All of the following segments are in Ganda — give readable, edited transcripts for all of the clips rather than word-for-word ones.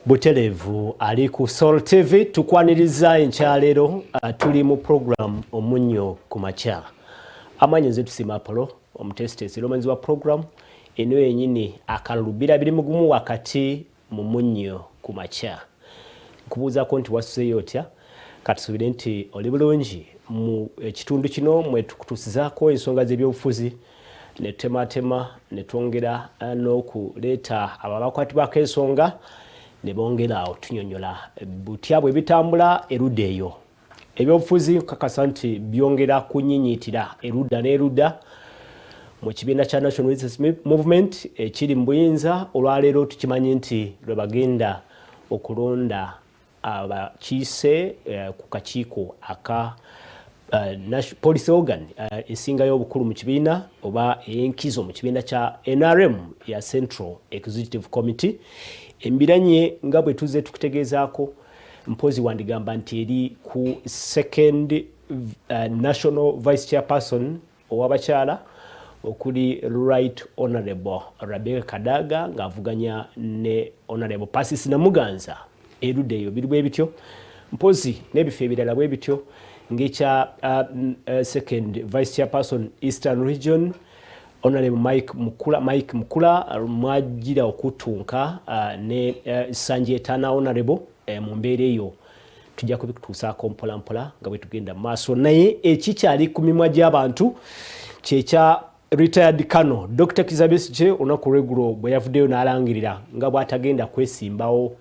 Butelevu ali ku Soul TV tukwaniriza enkyalero tuli mu program omunyo ku makya amanyize tusima Apollo omutestesi lomanzi wa program eno yenyini akalubira biri mugumu wakati mu munyo ku makya kubuza ko nti wasuseyo otya katusubire nti oli bulungi mu kitundu kino mwe tukutusizako ensonga z'ebyobufuzi ne tematema ne twongera n'okuleeta ababakwati b'akensonga ne bongera otunyonyola butya bwe bitambula erudda eyo ebyobufuzi kakasa nti byongera kunyinyiitira erudda n'erudda mu kibiina kya National Resistance Movement ekiri mu buyinza olwaleero tukimanyi nti lwe bagenda okulonda abakiise ku kakiiko aka police organ esingayo obukulu mu kibiina oba enkizo mu kibiina kya NRM ya Central Executive Committee embiranye nga bwe tuze tukutegezaako mpozi wandigamba nti eri ku second national vice chairperson owabakyala okuli Right Honorable Rebecca Kadaga ng'avuganya ne Honorable Pasis Namuganza erudde eyo biri bwe bityo mpozi n'ebifo ebirala bwe bityo ng'ekya second vice chairperson Eastern Region Honorable Mike Mukula mwajira okutunka ne Sanjetana Honorable mu mbeera eyo tujja kubikutuusaako mpola mpola nga bwe tugenda maaso naye ekikyali ku mimwa gy'abantu kyekya retired Colonel Dr. Kizza Besigye olunaku lw'eggulo bwe yavuddeyo n'alangirira nga bw'atagenda kwesimbawo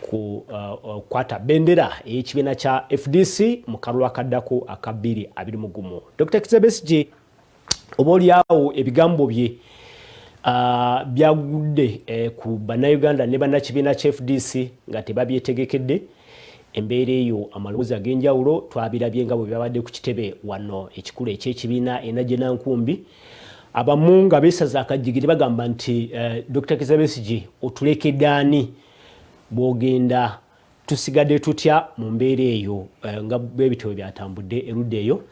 ku kwata bendera y'ekibiina kya FDC mu kalulu akaddako aka 2021. Dr. Kizza Besigye obaolyawo ebigambo bye byagudde ku bannayuganda ne bannakibiina kya FDC nga tebabyetegekedde embeera eyo amaloboozi ag'enjawulo twabirabye nga bwe byabadde ku kitebe wano ekikulu eky'ekibiina Enajje Nankumbi abamu nga beesaza akajjigiri bagamba nti Dr. Kizza Besigye otulekedde ani bw'ogenda tusigadde tutya mu mbeera eyo nga bwebityo byatambudde erudda eyo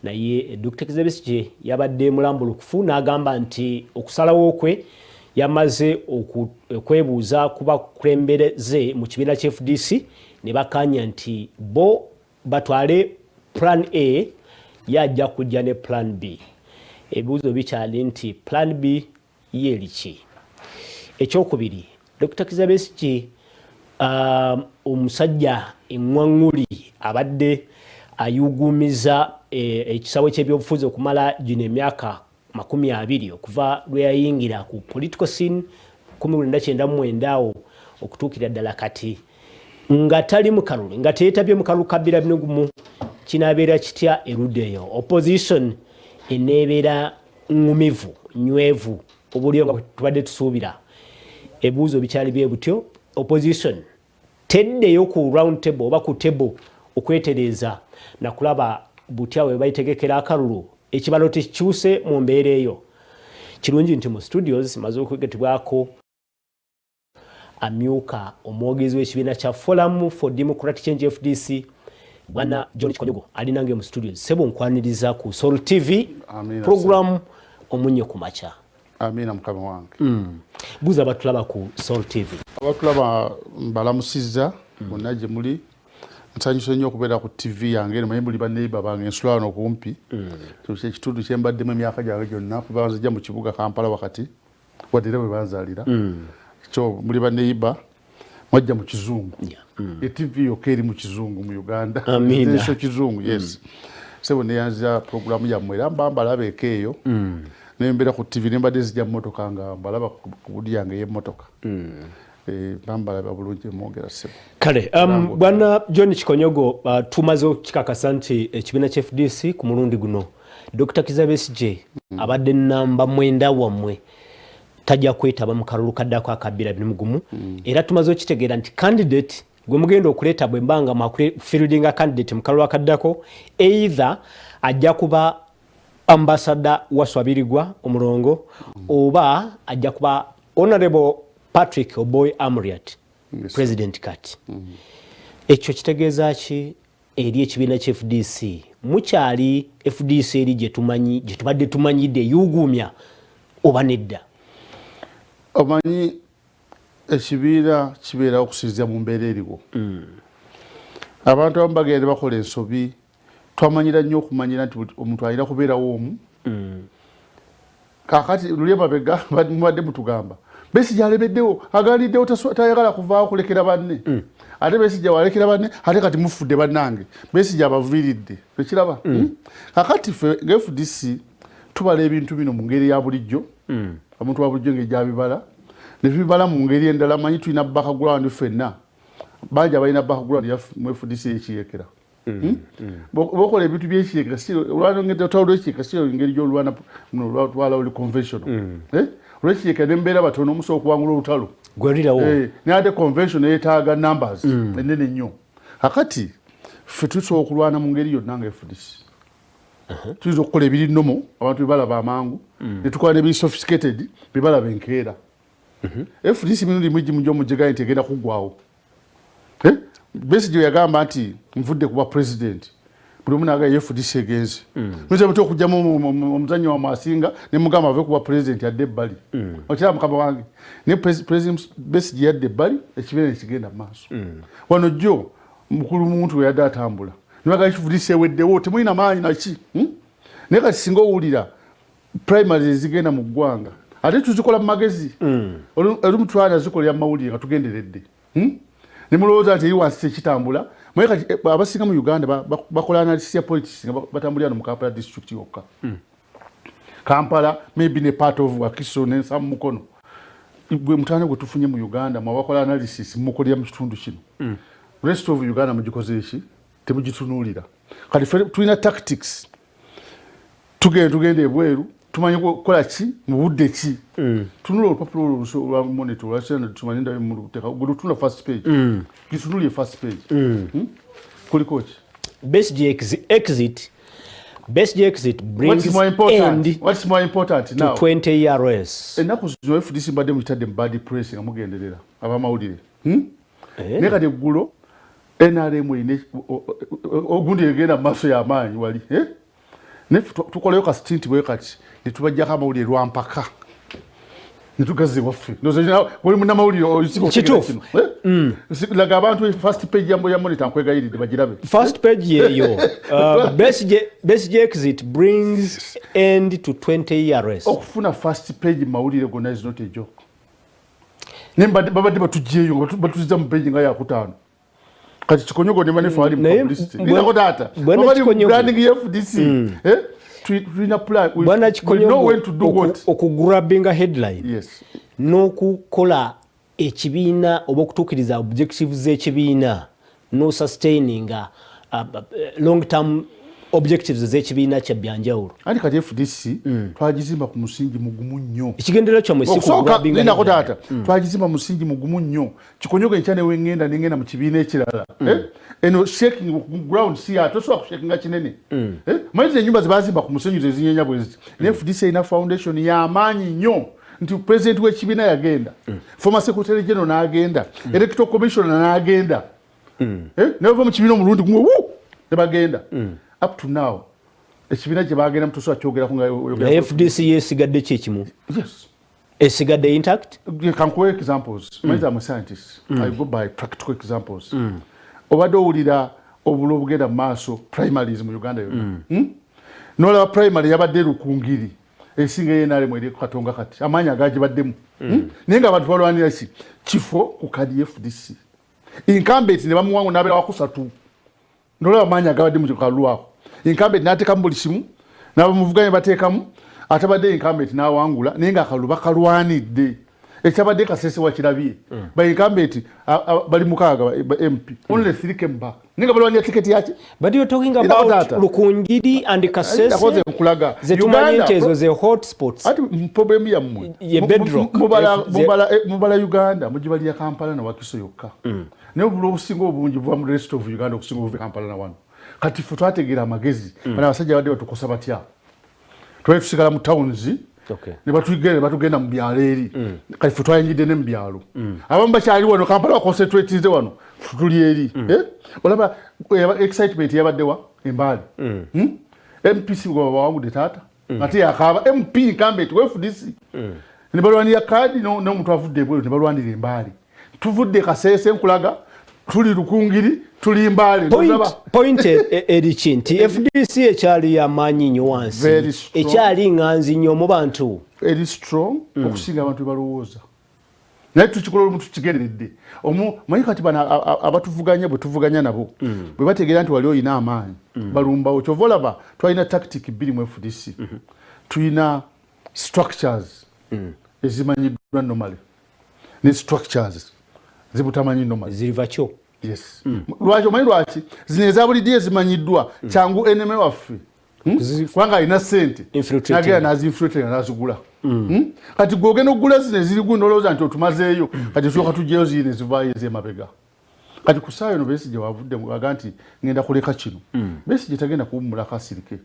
naye Dr. Kizza Besigye yabadde mulambulukufu n'agamba nti okusalawo kwe yamaze okwebuuza ku bakulembereze mu kibiina kya FDC ne bakanya nti bo batwale plan A yajja kujja ne plan B. Ebibuuzo bikyali nti plan B yeriki. Ekyokubiri Dr. Kizza Besigye omusajja eŋŋwaŋŋuli abadde ayugumiza ekisawe ky'ebyobufuzi okumala gino emyaka 20 okuva lwe yayingira ku political scene 1999 awo okutuukira ddala kati nga tali mu kalulu nga teyetabye mu kalulu ka 2021 kinaabeera kitya erudda eyo opposition eneebeera ŋŋumivu nywevu obulyo nga tubadde tusuubira ebibuuzo bikyali bye butyo opposition teddeyo ku round table oba ku table okwetereeza na kulaba butya bwe bayitegekera akalulu ekibalo tekikyuse mu mbeera eyo kirungi nti mu studios maze okwegetebwako amyuka omwogezi w'ekibiina kya Forum for Democratic Change FDC bwana John Kikonyogo alinange mu studios sebo nkwaniriza ku Soul TV program omunyo ku makya. Amina mukama wange. Buza abatulaba ku Soul TV. Abatulaba mbalamusizza bonna gye muli nsanyusa nnyo okubeera ku TV yange naye muli baneiba bange ensula wano kumpi. Ekitundu kye mbaddemu emyaka gyange gyonna kuba nzija mu kibuga Kampala wakati wadde bwe banzaalira. Kyo muli baneiba mwajja mu kizungu. TV yokka eri mu kizungu mu Uganda. Amina. Ekyo kizungu yes. Sebo neyanza programu yammwe era mbala ekeeyo. Nembera ku TV nembadde zijja mmotoka nga mbalaba ku budi yange y'emmotoka. Bambalaba bulungi mwogera sebo. Kale, bwana John Kikonyogo tumaze kikakasa nti ekibiina kya FDC ku mulundi guno Dr. Kizza Besigye abadde namba mwenda wammwe tajja kwetaba mu kalulu kaddako aka 2021 era tumaze okitegeera nti candidate gwe mugenda okuleeta bwe mbanga fielding candidate mu kalulu akaddako either ajja kuba ambassador Waswabirigwa Omulongo oba ajja kuba Honorable Patrick Oboy Amuriat President Kati. Ekyo kitegeeza ki eri ekibiina kya FDC mukyali FDC eri gye tubadde tumanyidde yuguumya oba nedda? Omanyi ekibiira kibeera okusinziira mu mbeera eriwo. Abantu abamu bagenda bakola ensobi twamanyira nnyo okumanyira nti omuntu alina kubeerawo omu. Kaakati luli emabega mubadde mutugamba Besigye alemeddewo agaliddewo tayagala kuvaawo kulekera banne. Ate Besigye walekera banne ate kati mufudde bannange Besigye abaviiridde ekiraba. Kakati ffe nga-FDC tubala ebintu bino mu ngeri ya bulijjo. Omuntu wa bulijjo ng'egyabibala ne tubibala mu ngeri endala manyi tulina background ffenna bangi abalina background ya FDC ekiyeekera. Bokola ebintu by'ekiyeekera si olwalongedde otwala olw'ekiyeekera si engeri gy'olwana lwatwala oli conventional. Olw'ekiyeekera ne mbeera batono omusobola okuwangula olutalo gwelirawo naye ate convention yeetaaga numbers ennene nnyo. Kakati ffe tusobola okulwana mu ngeri yonna nga FDC. Tuyinza okukola ebiri nnomo abantu bebalaba amangu ne tukola n'ebiri sophisticated bebalaba enkeera. FDC mirundi mingi mujja nti egenda kuggwawo. Besigye yagamba nti nvudde kuba president buli omu n'agamba FDC egenze. Muyinza mutya okugyamu omuzannyo wa Masinga ne mugamba ave kuba president yadde ebbali. Okiraba mukama wange ne president Besigye yadde ebbali ekibiina ne kigenda mu maaso. Wano jjo mukulu muntu we yadde atambula nibaga FDC eweddewo temulina maanyi naki. Naye kati singa owulira primaries ezigenda mu ggwanga ate tuzikola mu magezi. Olumu twana zikolera mu mawulire nga tugenderedde. Ne mulowooza nti eri wansi tekitambula. Naye kati abasinga mu Uganda bakola analysis ya politics nga batambulira no mu Kampala district yokka. Kampala maybe ne part of Wakiso ne Sam Mukono. Gwe mutane gwe tufunye mu Uganda mwabakola analysis mukolera mu kitundu kino. Rest of Uganda mugikoze eki temugitunuulira. Kati tulina tactics. Tugende ebweru tumanyi kukola ki mu budde ki. Tunula olupapula olwa monitor lwasena tumanyi ndayo mu luteka gulutuna first page. Gitunulye first page. Kuliko ki? Besigye exit brings end what's more important to now 20-year race. Enaku zino FDC mbadde muyitadde mu bad press nga mugenderera abamawulire. Naye kati eggulo NRM ine ogundi egenda mu maaso y'amaanyi wali. Ne tukolayo ka stint bwe kati ne tubajjako amawulire lwampaka ne tugaze waffe buli munnamawulire oyisiko kituufu laga abantu first page ya monitor nkwegayiridde bagirabe. First page yeyo Besigye exit brings end to 20-year race. Okufuna first page mawulire gonna is not a joke. Ne babadde batugyeyo batuzizza mu page nga yakutaano. Kati Kikonyogo ne manefa ali mu publicity. Niko data. Babali branding ya FDC. Tulina plan. Bwana Kikonyogo to do what? Okugrabbinga headline. Yes. N'okukola ekibiina oba okutuukiriza objectives z'ekibiina no sustaining long term objectives z'ekibiina kya byanjawulo. Andi kati FDC twagizimba ku musingi mugumu nnyo. Ekigendera kyomwe si kugrabbinga headline. Nako data. Twagizimba musingi mugumu nnyo. Kikonyogo enkyane wengenda mu kibiina ekirala. Eno shaking ground si atosobola kushakinga kinene. Manyi ennyumba zebazimba ku musenyu zezinyenya bwezi. Ne FDC ina foundation y'amaanyi nnyo nti president w'ekibiina yagenda. Former secretary general n'agenda. Electoral commissioner n'agenda. Ne bava mu kibiina omulundi gumwe ne bagenda. Up to now ekibiina gye bagenda mutosobola kyogerako nga FDC yesigadde ki ekimu? Yes. Esigadde intact? Kankuwa examples. Manyi I'm a scientist. I go by practical examples. Obadde owulira obulo obugenda mu maaso primaries mu Uganda yonna. N'olaba primary yabadde Lukungiri esinga yenaalemu eri Katonga kati amaanyi agagibaddemu. Naye nga abantu balwanira ki kifo ku kadi FDC. Incumbent ne bamuwangu n'abeera wakusatu. N'olaba amaanyi agabadde mu kalwako. Incumbent n'ateekamu buli kimu n'abamuvuganye bateekamu atabadde incumbent n'awangula naye nga akalulu bakalwanidde. Ekyabadde Kasese wakirabye ba incumbent bali mukaaga MP only 3 came back ninga balwanya ticket yake. But you're talking about Lukungiri and Kasese kulaga zetumanyi nti ezo ze hotspots. Ati problem ya mmwe mubala Uganda mujibali ya Kampala na Wakiso yokka. Ne obulo obusinga obungi buva mu rest of Uganda okusinga obuva Kampala na wano. Kati ffe twategeera amagezi bana abasajja badde batukosa batya. Twali tusigala mu towns. Okay. Ne batugenda mu byalo eri. Kati ffe twayingidde ne mu byalo. Abamu bakyali wano Kampala concentrate wano tuli eri. Olaba excitement yabaddewa embali. MPC gwa bawangudde taata. Ate yakaba MP incumbent we FDC. Ne balwanira kadi n'omuntu avudde ebweru ne balwanira embali. tuvudde Kasese nkulaga tuli Lukungiri tuli Mbale point erichi nti FDC ekyali yamanyi nnyo wansi ekyali nganzi nnyo mu bantu eri strong okusinga abantu balowooza naye tukikola omuntu kigeredde manyi kati bana abatuvuganya bwe tuvuganya nabo bwe bategeera nti wali oyina amaanyi balumbawo kyova olaba twalina tactic bbiri mu FDC tulina structures ezimanyiddwa normally ne structures zibutamanyi normally ziriva kyo yes lwaki omanyi lwaki zino ezabulidde ezimanyiddwa kyangu eneme waffe kubanga alina ssente nagera nazinfiltrate nazigula kati gwogenda okugula zino eziri gundi olowooza nti otumazeeyo kati tusoka tujjayo ziri nezivaayo ez'emabega kati ku ssaawa eno Besigye wavudde aga nti ngenda kuleka kino Besigye tagenda kuwummulako asirike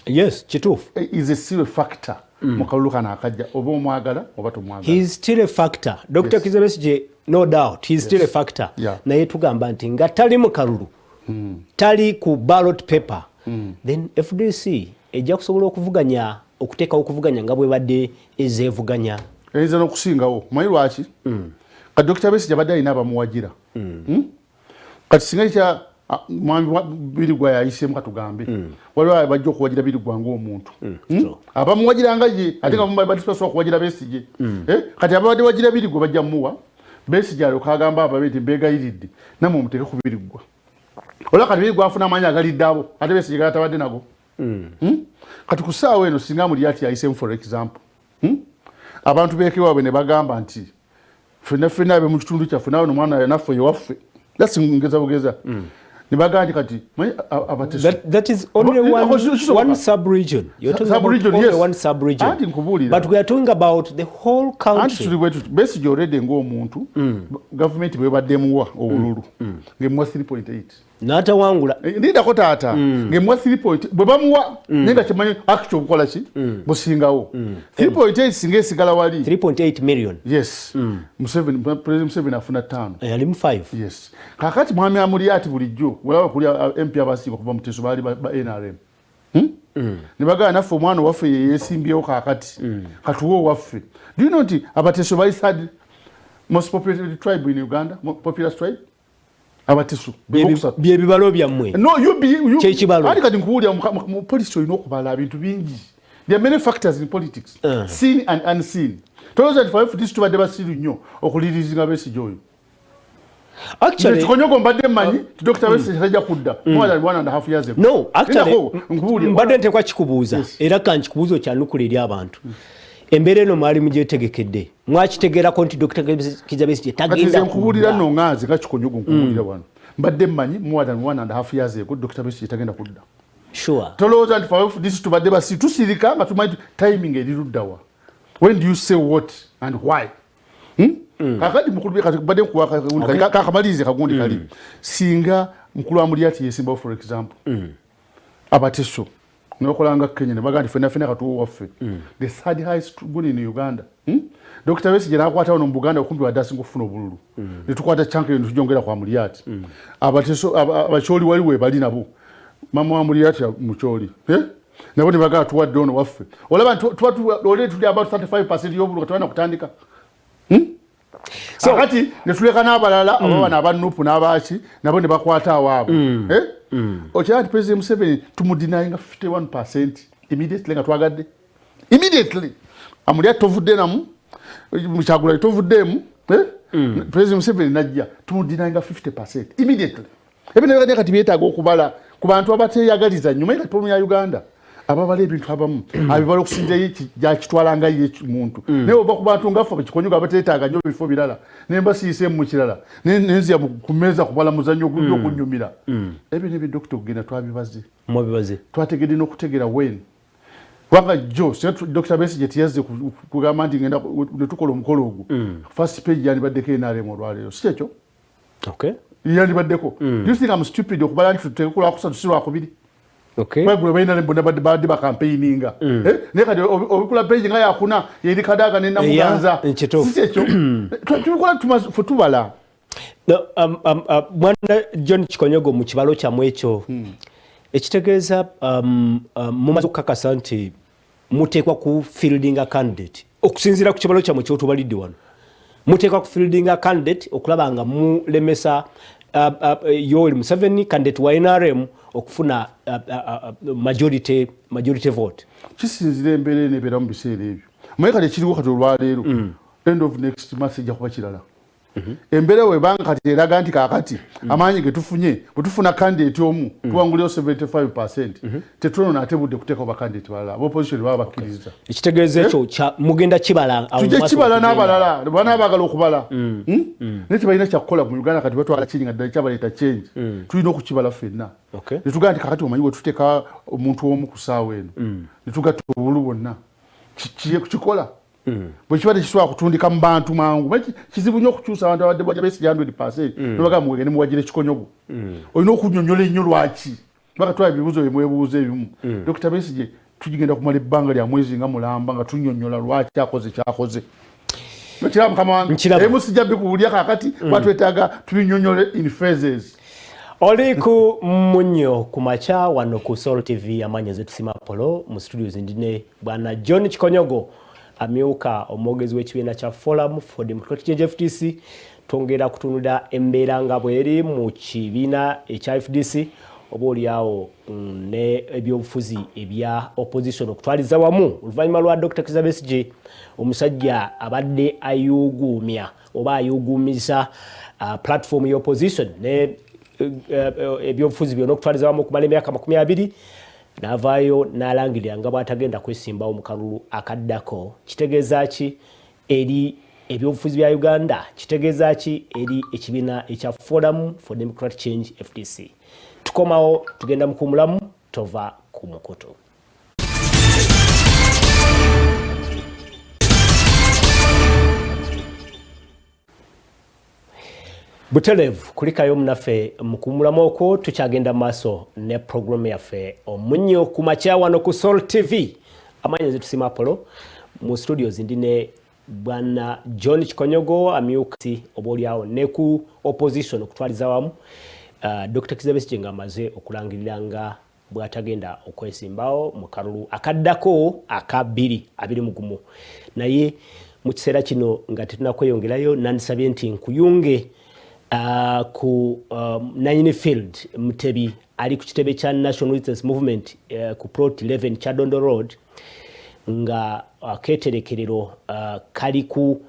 yes kituufu is a serious factor mu kalulu kano akajja oba omwagala oba tomwagala he is still a factor Dr. Kizza Besigye no doubt he is still a factor naye tugamba nti nga tali mu kalulu tali ku ballot paper then FDC ejja kusobola okuvuganya okuteekawo okuvuganya nga bwe badde ezeevuganya eyinza n'okusingawo manyi lwaki kati Dr. Besigye abadde alina abamuwagira kati singa ekya mwami Birigwa yayiseemu katugambe waliwo bajja okuwagira Birigwa ng'omuntu abamuwagira nga ye ate nga badisobola okuwagira Besigye kati ababadde wagira Birigwa bajja muwa Besigye alyoka agamba ababe nti mbeegayiridde nammwe muteeke ku Birigwa olwa kati Birigwa afuna amaanyi agalidde abo ate Besigye gatabadde nago kati ku ssaawa eno singa Mulyati yayiseemu for example abantu beekewaabwe ne bagamba nti ffenna abe mu kitundu kyaffe naawe nomwana naffe yewaffe ngeza bugeza ne bagamba nti kati that is only one sub-region. You're talking Sub-region, about yes. only one sub-region. Anti nkubuulira. But we are talking about the whole country. Anti tuli bwetu Besigye already ng'omuntu government bwe baddemuwa obululu ng'emuwa 3.8 n'atawangula ndidako taata ng'emuwa 3.8 bwe bamuwa naye nga kimanyi actual bukola ki busingawo 3.8 singa esigala wali 3.8 million. yes President Museveni afuna 5 yalimu 5 yes kakati mwami Mulyati bulijjo walaba kuli MP abasiba kuva mu Teso baali ba NRM ne bagala naffe omwana waffe yeesimbyewo kakati katuwo waffe do you know nti Abateso bali third most populated tribe in Uganda populous tribe Abateso bye bibalo byammwe no you kyekibalo ati kati nkuwulira mu policy olina okubala ebintu bingi there are many factors in politics seen and unseen tolooza nti fafe tisi tubadde basiru nnyo okulirizinga Besigye oyo actually kikonyogo mbadde mmanyi ti Dr. Besigye tajja kudda more than 1.5 years ago no actually mbadde ntekwa kikubuuza era kankikubuuza okyanukula eri abantu embeera eno mwali mugyetegekedde mwakitegeerako nti Dr. Kizza Besigye tagenda nkubuulira nno ngaazi nga kikonyogo nkubuulira wano mbadde mmanyi more than 1.5 years ago Dr. Besigye tagenda kudda sure tolowooza nti fafe tisi tubadde tusirika nga tumanyi timing eri luddawa when do you say what and why kakati mukulu badde nkuwa kakamalize kagundi kali singa mukulu wa Mulyati yesimbawo for example Abateso nokolanga Kenya ne bagandi fena katuwo waffe the third highest school in Uganda Dr. Besigye nakwata ono mu Buganda okumbi wadasi ngofuna obululu ne tukwata chanke eno tujongera kwa Mulyati Abateso abacholi waliwe bali nabo mama wa Mulyati mucholi nabo ne bagala tuwadde ono waffe olaba already tuli about 35% y'obululu katwana kutandika so kati ne tuleka n'abalala ababana abanupu n'abaki nabo ne bakwata awaabo okyala nti President Museveni tumudinayinga 51% immediately nga twagadde immediately Mulyati tovudde namu Kyagulanyi tovuddeemu President Museveni najja tumudinayinga 50% immediately ebyo kati byetaaga okubala ku bantu abateeyagaliza nnyo mayi kati problem ya Uganda ababala ebintu abamu abibala okusinzayo gyakitwalanga ye muntu naye oba ku bantu ngaffe bakikonyoga abateetaaga nnyo bifo birala nemba siyiseemu mu kirala nenzia ku mmeeza kubala muzannyo gw'okunnyumira ebyo nebyo Dr. Kugenda twabibaze twategedde n'okutegera wen kubanga jjo Dr. Besigye teyazze kugamba nti ngenda ne tukola omukolo ogwo first page yandibaddeko NRM olwaleero si kyekyo yandibaddeko do you think I'm stupid okubala nti tuteeke ku lwakusatu si lwakubiri kwegula baina mbona badde ba campaigninga ne kati obikula page nga yakuna yeri kadaga ne namuganza si kyekyo tubikola tubala mwana John Kikonyogo mu kibalo kyamwe ekyo ekitegeeza mumaze okukakasa nti muteekwa ku fielding a candidate okusinziira ku kibalo kyamwe kyotubalidde wano muteekwa kufieldinga candidate okulaba nga mulemesa Yoweri Museveni candidate wa NRM okufuna majority vote. Kisinzira embeera enebeera mu biseera ebyo. Naye kati ekiriwo kati olwaleero end of next month ejja kuba kirala. Embeera webanga kati eraga nti kaakati amaanyi ge tufunye bwe tufuna candidate omu tuwanguliyo 75%. Tetuno naatebudde kuteeka oba candidate balala. Opposition baba bakkiriza. Ekitegeeza ekyo mugenda kibala tujja kibala n'abalala bana abaagala okubala. Naye tebalina kyakukola mu Uganda kati batwala kinyi nga ddala kyabaleeta change. Tulina okukibala ffenna. Ne tugamba nti kaakati omanyi bwe tuteeka omuntu omu ku ssaawa eno ne tugatta obulu bwonna kikola. Bwe kiba tekisobola kutundika mu bantu mangu kizibu nnyo okukyusa abantu abadde bajja beesiga 100% nobagamba muwegende muwagira ekikonyogo. Olina okunnyonnyola ennyo lwaki bakatwala ebibuuzo bye mwebuuza ebimu. Dr. Besigye tugenda kumala ebbanga lya mwezi nga mulamba nga tunnyonnyola lwaki akoze kyakoze. Nakiraba mukama wange emu sijja bikuwulya kaakati batwetaaga tubinnyonnyole in phases. Oli ku Munnyo kumakya wano ku Soul TV amanya zetusima Apollo mu studios ndine bwana John Kikonyogo amyuka omwogezi w'ekibiina kya Forum for Democratic Change FDC. Twongera kutunula embeera nga bweri mu kibiina ekya FDC oboolyawo ne ebyobufuzi ebya opposition okutwaliza wamu oluvannyuma lwa Dr. Kizza Besigye omusajja abadde ayuguumya oba ayuguumiza platform y'opposition ne ebyobufuzi byonna okutwaliza wamu okumala emyaka 20 n'avaayo n'alangirira nga bw'atagenda kwesimbawo mu kalulu akaddako. Kitegeeza ki eri ebyobufuzi bya Uganda? Kitegeeza ki eri ekibiina ekya Forum for Democratic Change FDC? Tukomawo tugenda mu kumulamu tova ku mukutu. Butelevu kulikayo mnaffe mukumulamu okwo tukyagenda maaso ne program yaffe Omunnyo kumakya wano ku Soul TV amanya zetusima Apollo mu studios ndine bwana John Kikonyogo amyuka oboolyawo ne ku opposition okutwaliza wamu Dr. Kizza Besigye ng'amaze okulangirira nga bw'atagenda okwesimbawo mu kalulu akaddako aka 2021 naye mu kiseera kino nga tetunakweyongerayo nandisabye nti nkuyunge ku Ninefield Mutebi ali ku kitebe kya National Resistance Movement ku Plot 11 Kyadondo Road nga keterekerero kali ku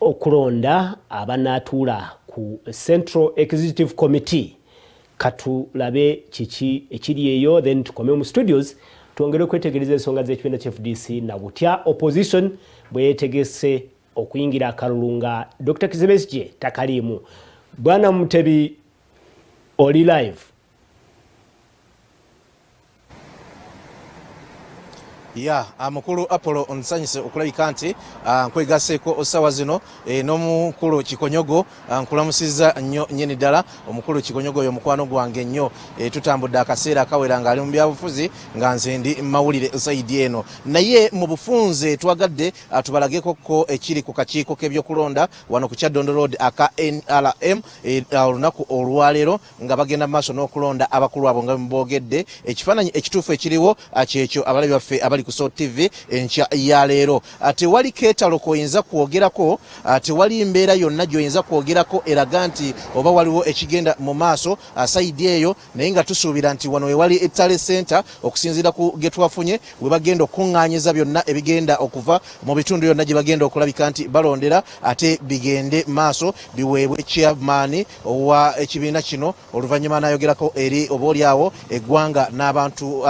okulonda abanatuula ku Central Executive Committee. Katulabe kiki ekiri eyo then tukome mu studios tuongere kwetegereza ensonga z'ekibiina kya FDC na butya opposition bweyetegese okuyingira akalulu nga Dr. Kizza Besigye takaliimu. Bwana Mutebi oli live. Mukulu Apollo onsanyise okulabika nti nkwegaseeko osawa zino n'omukulu Kikonyogo nkulamusizza nnyo nnyini ddala. Omukulu Kikonyogo oyo mukwano gwange nnyo tutambudde akaseera akawera ng'ali mu byabufuzi nga nze ndi mawulire saidi eno naye mu bufunze twagadde tubalagekoko ekiri ku kakiiko k'ebyokulonda wano ku Kyadondo Road aka NRM olunaku olwaleero nga bagenda mu maaso n'okulonda abakulu abo nga boogedde. Ekifaananyi ekituufu ekiriwo kyekyo abalabi baffe abali ku Soul TV enkya ya leero. Tewali keetalo koyinza kwogerako, tewali mbeera yonna gy'oyinza kwogerako eraga nti oba waliwo ekigenda mu maaso saidi eyo, naye nga tusuubira nti wano we wali Ettale Center okusinziira ku ge twafunye we bagenda okuŋŋaanyiza byonna ebigenda okuva mu bitundu byonna gye bagenda okulabika nti balondera ate bigende maaso biweebwe chairman wa ekibiina kino oluvannyuma n'ayogerako eri oboolyawo eggwanga n'abantu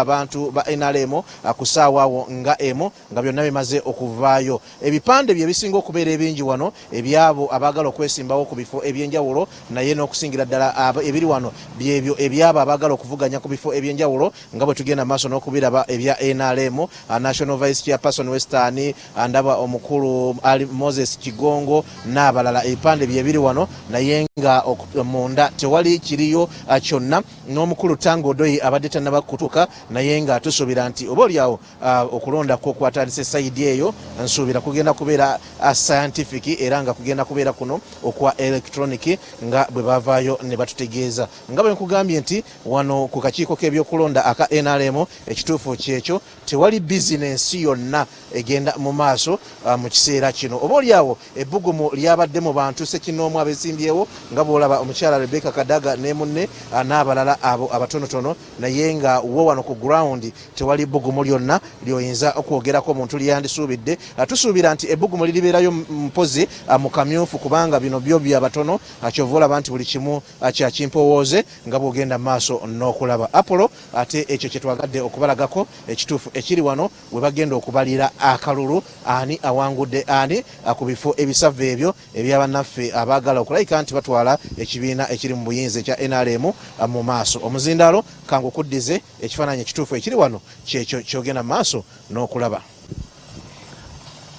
ba NRM ku ssaawa awo nga emo nga byonna bimaze okuvaayo. Ebipande bye bisinga okubeera ebingi wano ebyabo abaagala okwesimbawo ku bifo ebyenjawulo naye n'okusingira ddala ebiri wano byebyo ebyabo abaagala okuvuganya ku bifo ebyenjawulo nga bwe tugenda maaso n'okubiraba ebya NRM. National Vice Chairperson Western ndaba omukulu Ali Moses Kigongo n'abalala. Ebipande byebiri wano naye nga munda tewali kiriyo kyonna. N'omukulu Tango Doi abadde tannaba kutuuka naye nga tusuubira nti oboolyawo okulonda ko kwatandise side eyo nsuubira kugenda kubeera scientific era nga kugenda kubeera kuno okwa electronic nga bwe bavaayo ne batutegeeza nga bwe nkugambye nti wano ku kakiiko k'ebyokulonda aka NRM ekituufu kyekyo tewali bizinensi yonna egenda mu maaso mu kiseera kino. Oba oliawo ebbugumu lyabadde mu bantu Ssekinoomu abesimbyewo nga bw'olaba omukyala Rebecca Kadaga ne munne n'abalala abo abatonotono, naye nga wo wano ku ground tewali bbugumu lyonna ly'oyinza okwogerako omuntu lyandisuubidde. Tusuubira nti ebbugumu liribeerayo mpozi mu kamyufu kubanga bino byo byabatono, kyova olaba nti buli kimu kya kimpowooze nga bw'ogenda mu maaso n'okulaba. Apollo ate ekyo kye twagadde okubalagako ekituufu ekiri wano we bagenda okubalira akalulu ani awangudde ani ku bifo ebisava ebyo ebyabannaffe abaagala okulayika nti batwala ekibiina ekiri mu buyinza ekya NRM mu maaso. Omuzindaalo kangu kuddize ekifaananyi ekituufu ekiri wano kyekyo kyogenda mu maaso n'okulaba.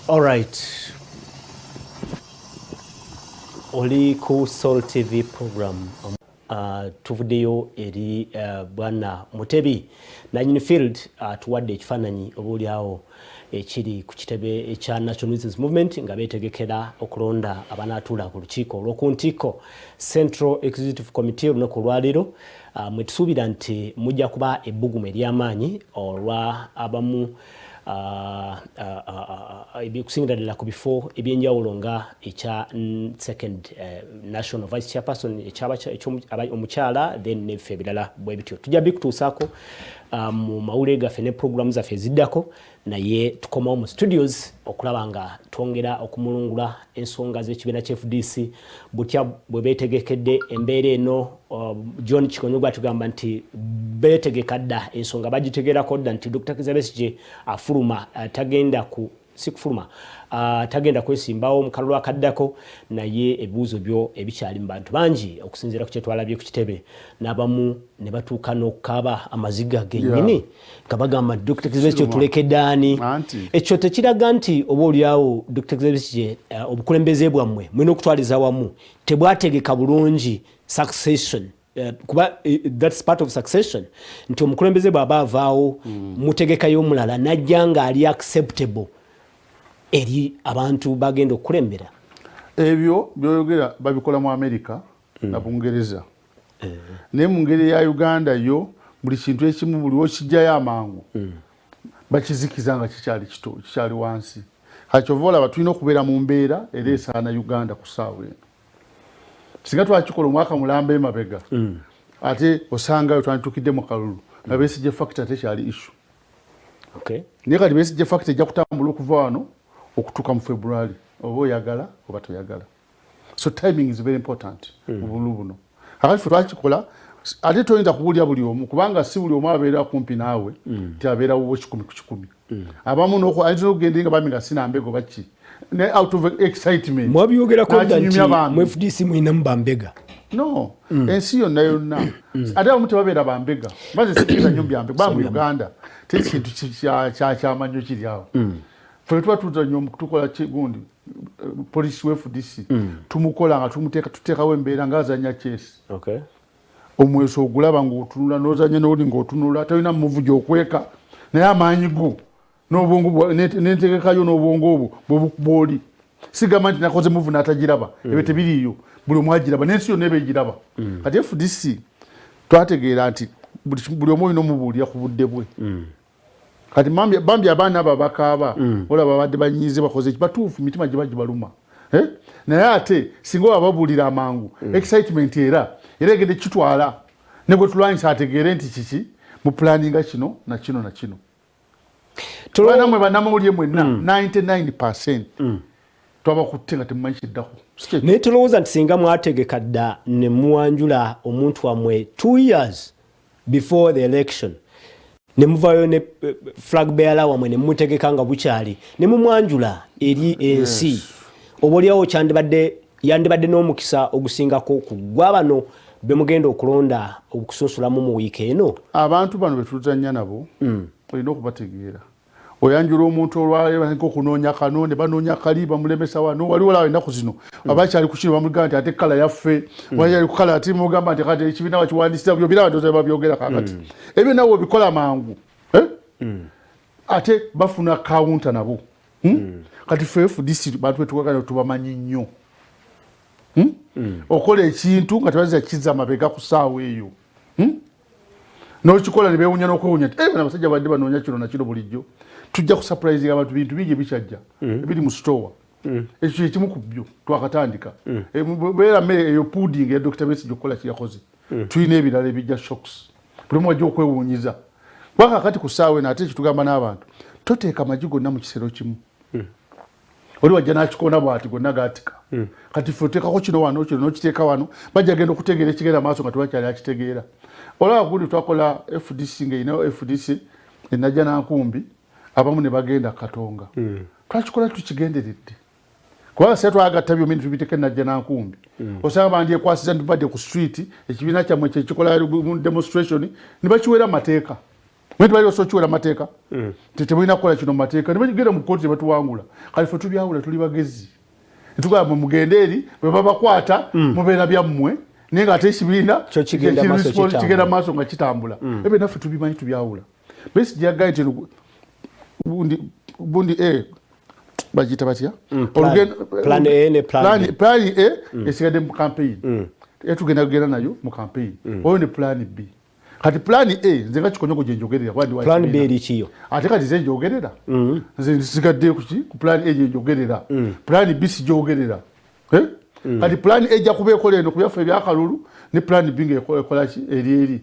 Alright. Oli ku Soul TV program. Tuvuddeyo eri bwana Mutebi Nanyini Field tuwadde ekifaananyi obuliawo ekiri ku kitebe ekya National Unity Movement nga beetegekera okulonda abanaatuula ku lukiiko olw'okuntiiko Central Executive Committee olunaku olwaleero. Mwe tusuubira nti mujja kuba ebbugumu ery'amaanyi olwa abamu ebikusingira ddala ku bifo ebyenjawulo nga ekya second national vice chairperson omukyala then neffe ebirala bwe bityo. Tujja bikutuusaako mu mawulire gaffe ne programu zaffe eziddako, naye tukomawo mu studios okulaba nga twongera okumulungula ensonga z'ekibiina kya FDC butya bwe beetegekedde embeera eno. John Kikonyogwa atugamba nti beetegeka dda ensonga bagitegerako dda nti Dr. Kizza Besigye afuluma tagenda ku sikufuluma tagenda kwesimbawo mu kalulu akaddako, naye ebibuuzo byo ebikyali mu bantu bangi okusinziira ku kyetwalabye ku kitebe, n'abamu ne batuuka n'okukaaba amaziga gennyini nga bagamba nti Dr. Kizza Besigye tulekedde ani. Ekyo tekiraga nti oba oliawo Dr. Kizza Besigye obukulembeze bwammwe mulina okutwaliza wamu tebwategeka bulungi succession. Kuba that's part of succession, nti omukulembeze bw'aba avaawo mutegekayo omulala najja nga ali acceptable eri abantu bagenda okukulembera. Ebyo byoyogera babikola mu America na Bungereza. Naye mu ngeri ya Uganda yo buli kintu ekimu buli okijjayo amangu bakizikiza nga kikyali kito kikyali wansi. Hachovola batulina okubeera mu mbeera ereesaana Uganda ku ssaawa eno. Singa twakikola omwaka mulambe emabega ate osangayo twantukidde mu kalulu nga Besigye factor tekyali issue. Naye kati Besigye factor ejja kutambula okuva wano okutuuka mu February oba oyagala oba toyagala. So timing is very important obulu buno. Akati ffe twakikola ate toyinza kuwulira buli omu kubanga si buli omu abeera kumpi naawe ti abeera wo 10 ku 10. Abamu ayinza okugenda nga bami nga sina mbego baki ne out of excitement mwabyogerako dda nti mu FDC mwina mu bambega. No, ensi yonna yonna ate abamu tebabeera bambega maze sikiriza nnyo byambega mu Uganda tekintu kyamanyo kiri awo. Ffe tuba tuza nnyo tukola kigundi police we FDC tumukola nga tuteekawo embeera ng'azanya chess. Omweso ogulaba ng'otunula n'ozanya n'oli ng'otunula talina muvu gy'okweka naye amaanyi go n'obwongo n'entegekayo n'obwongo obwo bw'oli. Sigamba nti nakoze muvu n'atagiraba ebyo tebiriiyo, buli omu agiraba n'ensi yonna eba egiraba. Kati FDC twategeera nti buli omu olina omubuulira ku budde bwe. Kati bambi abaana abo bakaaba olaba babadde banyiize bakoze ekibatuufu mitima gye bagibaluma. Naye ate singa bababuulira amangu excitement era egende kitwala ne bwe tulwanyisa ategeere nti kiki mu planninga kino na kino na kino. Tubana mwe banamawulire mwenna 99% twabakutte nga temumanyi kiddako. Naye tulowooza nti singa mwategeka dda ne muwanjula omuntu wammwe 2 years before the election ne muvayo ne flag bearer wammwe ne mutegeka nga bukyali ne mumwanjula eri ensi, oba oliawo yandibadde n'omukisa ogusingako ku gwa bano be mugenda okulonda okusunsulamu mu wiiki eno. Abantu bano betuzanya nabo olina okubategeera. Oyanjula omuntu olwaleero okunoonya kanonde banoonya kali bamulemesa wano waliwo lawo ennaku zino abakyali ku kino bamugamba nti ate kkala yaffe wali ku kkala ati mugamba nti kati ekibiina bakiwandiisizza byo biraba ndoza babyogera kakati. Ebyo nawe obikola mangu. ate bafuna counter nabo kati FDC bantu betukwagala tubamanyi nnyo okola ekintu nga tebaza kizza amabega ku ssaawa eyo n'okikola ne beewunya n'okwewunya ti bano abasajja badde banoonya kino na kino bulijjo tujja kusurprise abantu bintu bingi ebikyajja ebiri mu store ekyo ekimu ku byo twakatandika beera mmere eyo pudding ya Dr. Besigye okukola kyeyakoze tulina ebirala ebijja shocks buli omu wajja okwewuunyiza kubanga kati ku ssaawa eno ate kitugamba n'abantu toteeka amagi gonna mu kisero kimu oli wajja n'akikoona bw'ati gonna gaatika kati ffe oteekako kino wano kino n'okiteeka wano bajja genda okutegeera ekigenda maaso nga tebakyali akitegeera olaba gundi twakola FDC ng'erinawo FDC enajja nankumbi abamu ne bagenda Katonga twakikola tukigenderedde kubanga sera twagatta byomini tubiteeka enajja nankumbi osanga bandyekwasiza ntubadde ku street ekibiina kyammwe kyekikola demonstration ne bakiwera amateeka mwe tubali osokiwera amateeka temulina kukola kino mateeka ne bagenda mu kkooti ne batuwangula kale ffe tubyawula tuli bagezi netugamba mwe mugende eri bwe babakwata mubeera byammwe naye nga ate ekibiina kigenda maaso nga kitambula ebe naffe tubimanyi tubyawula Besigye yagambye nti bundi bagiyita batya plan A ne plan A esigadde mu campaign etugenda kugenda nayo mu campaign oyo ne plan B kati plan A nze nga Kikonyogo gye njogerera plan B erikiyo ate kati nze njogerera nze nsigadde ku plan A gye njogerera plan B sigyogerera kati plan A ejja kuba ekola eno ku byaffe ebyakalulu ne plan B ng'ekola ki eri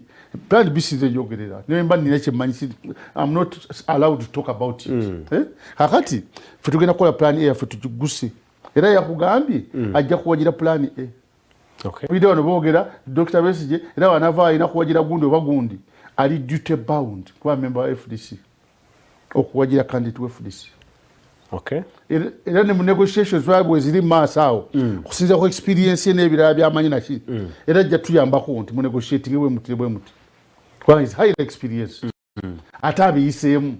plan B sinze njogerera naye mba nina kyemmanyi I'm not allowed to talk about it kakati ffe tugenda kukola plan A yaffe tugiguse era yakugambye ajja kuwagira plan A bide wano boogera Dr. Besigye era wanava alina kuwagira gundi oba gundi ali duty bound kuba member wa FDC okuwagira candidate wa FDC era ne mu negotiations bwe ziri maaso awo kusinza ku experience ye n'ebirala byamanyi naki era ajja tuyambako nti mu negotiating bwe muti kubanga is high experience ate abiyiseemu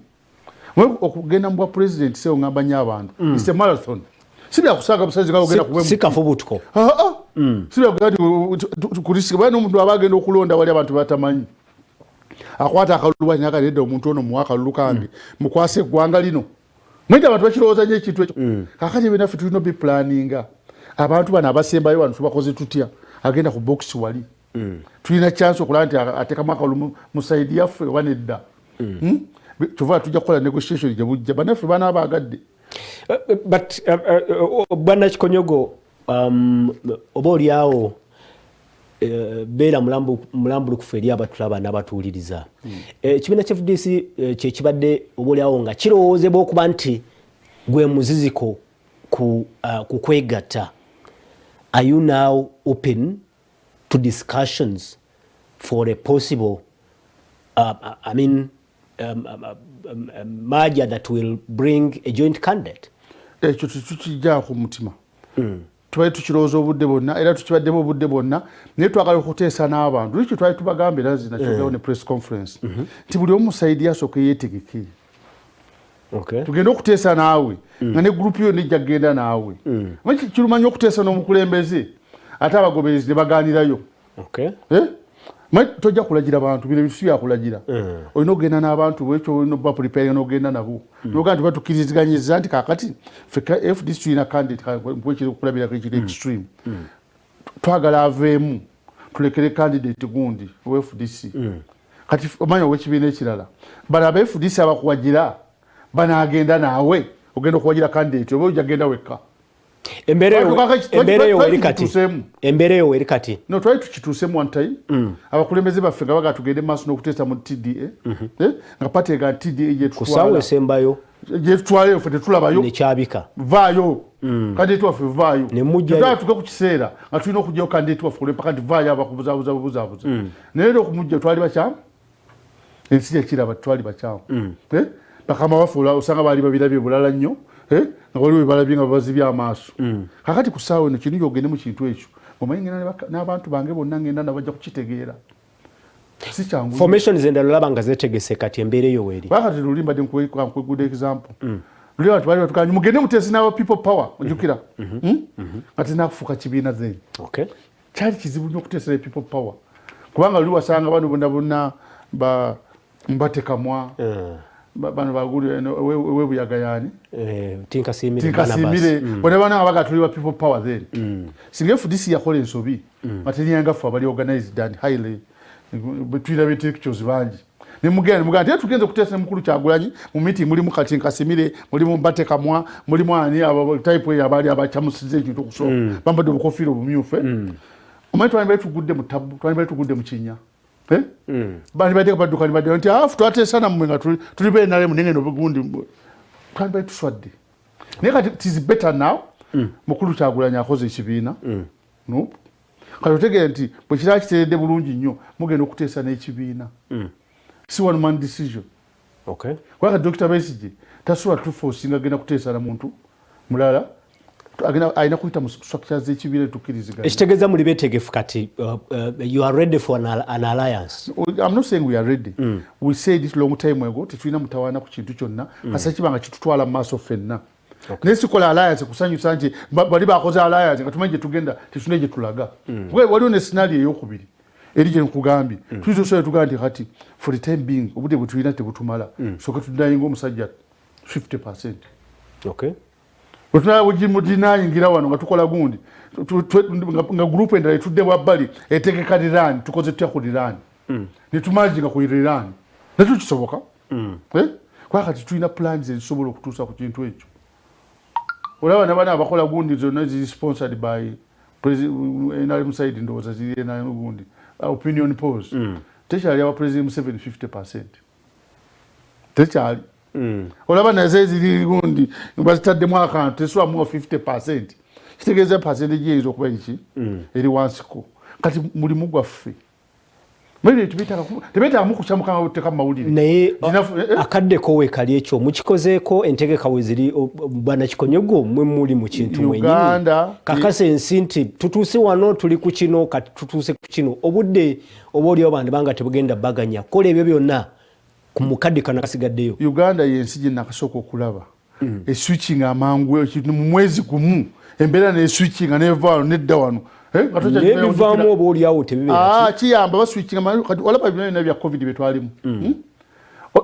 okugenda mu bwa president sewo ngamba nnyo abantu it's a marathon sibya kusanga busazi nga ogenda kuwe sikafu butuko sibya kugati kurisika bwana omuntu abagenda okulonda wali abantu batamanyi akwata akalulu nyaka nedda omuntu ono muwaka lulukambi mukwase eggwanga lino mwita abantu bakirowooza nnyo ekintu ekyo kakati benaffe tulina bi planninga abantu bano abasembayo wano tubakoze tutya agenda ku box wali tulina chance okulaba nti ateekamu akalulu mu saidi yaffe oba nedda kyova tujja kukola negotiation gye bujja banaffe baana abaagadde but bwana Kikonyogo oba oliawo beera mulambulukufu eri abatulaba n'abatuwuliriza ekibiina kya FDC kyekibadde oba oliawo nga kirowoozebwa okuba nti gwe muziziko ku kwegatta. Are you now open to discussions for a possible merger that will bring a joint candidate? Ekyo tukijja ku mutima twali tukirowooza obudde bwonna era tukibaddemu obudde bwonna naye twagala okuteesa n'abantu lwekyo twali tubagambe era zinakyogawo ne press conference nti buli omu saidi yasooka yeetegeke tugenda okuteesa naawe nga ne gurupu yo nejja kgenda naawe kirumanya okuteesa n'omukulembeze ate abagoberezi ne bagaanirayo tojja kulagira bantu bino bisu byakulagira olina okugenda n'abantu bwekyo olina oba preparing n'ogenda nabo noga nti batukkiriziganyizza nti kakati FDC tulina candidate bwekiri okulabirako ekiri extreme twagala aveemu tulekere candidate gundi wa FDC kati omanya ow'ekibiina ekirala bano aba FDC abakuwagira banaagenda naawe ogenda okuwagira candidate oba ojja genda wekka embeera eyo weri kati no twali tukituusemu one time abakulembeze baffe nga baga tugende maaso n'okuteesa mu TDA nga pateega TDA kusaawa esembayo gyetutwalayo ffe tetulabayo nekyabika vaayo kandidate waffe vaayo tetwatuke ku kiseera nga tulina okugyayo kandidate waffe kulempaka nti vaayo abakubuzaabuza naye era okumujja twali bakyamu ensi gyekiraba twali bakyamu bakama baffe osanga baali babirabye bulala nnyo nga waliwo ebalabye nga babazibya amaaso kakati ku ssaawa eno kinu yogende mu kintu ekyo omanyi ngenda n'abantu bange bonna ngenda nabajja kukitegeera si kyangu formations endala nga zetegese kati embeera eyo weeri bakati luli mbadde nkwegudde example luli abantu bali batukanyi mugende muteesi n'aba people power ojjukira nga tenakufuuka kibiina zeni kyali kizibu nnyo okuteesera people power kubanga luli wasanga bano bonna mbatekamwa bano baguli we buyaga yani tinkasimire bana abagatulibwa people power then singa FDC yakola ensobi materyanga fo abali organized and highly between the pictures banji ne muganda tugenze kutesa mukulu Kyagulanyi mu meeting muri mu Kasimire muri mu Mbate Kamwa muri mu ani aba type ya bali abachamusize ekintu kuso bamba do bukofiro bumyufe omuntu wani bali tugudde mu tabu twani bali tugudde mu Kinya bali bali kabaduka bali bali nti afu twatesa na mwenga tulibe nale munenge no bugundi twani bali tuswadde ne kati it is better now mukulu Kyagulanyi akoze ekibiina no kalotegera nti bwe kirakiterede bulungi nnyo mugenda okutesa n'ekibiina si one man decision. Okay. Kwa Dr. Besigye taswa tuforcinga gena kutesa na muntu mulala agena aina kuita structures z'ekibira tukiriziganya. Ekitegeza muri betegefu kati you are ready for an alliance. I'm not saying we are ready. We said it long time ago tetulina mutawana ku kintu kyonna kasa kibanga kitutwala maso fenna. Nesi kola alliance kusanyu sanje bali bakoze alliance ngatumaje tugenda tetuneje tulaga. Waliwo ne scenario eyokubiri. Erije nkugambi tuizo so tugandi kati for the time being obude butuyina tebutumala so katudayinga omusajja 50%. Okay. Otuna ujimudina ingira wano ngatukola gundi nga group endala tudde wabbali etekeka Iran tukoze tutya ku Iran nitumaji nga ku Iran nakyo kisoboka kwa kati tuyina plans ezisobola okutuusa ku kintu ekyo olaba nabana abakola gundi zonna zi sponsored by president enali musaidi ndoza ziri na gundi opinion polls techali aba president 750%. Techali olaba naze ziri gundi bazitadde mwaka teswa mu 50%. Kitegeza percentage ezo kuba iki eri wansiko kati muri mugwaffe Mwere tubita amuku chamuka uteka mawulire. Naye akadde ko we kali ekyo mukikozeko entegeka weziri bana Kikonyogo mwe muri mu kintu mwenyini. Kakase ensinti tutuse wano tuli ku kino katutuse ku kino obudde oboli obandi banga tebugenda baganya kola ebyo byonna ku mukadde kana kasigaddeyo. Uganda yensije nakasoko okulaba. Switching amangu mu mwezi gumu embera ne switching aneva nedda wano. Nebivamu oboli awo tebibera. Kiyamba baswitching amangu kati olaba bino bya COVID betwalimu.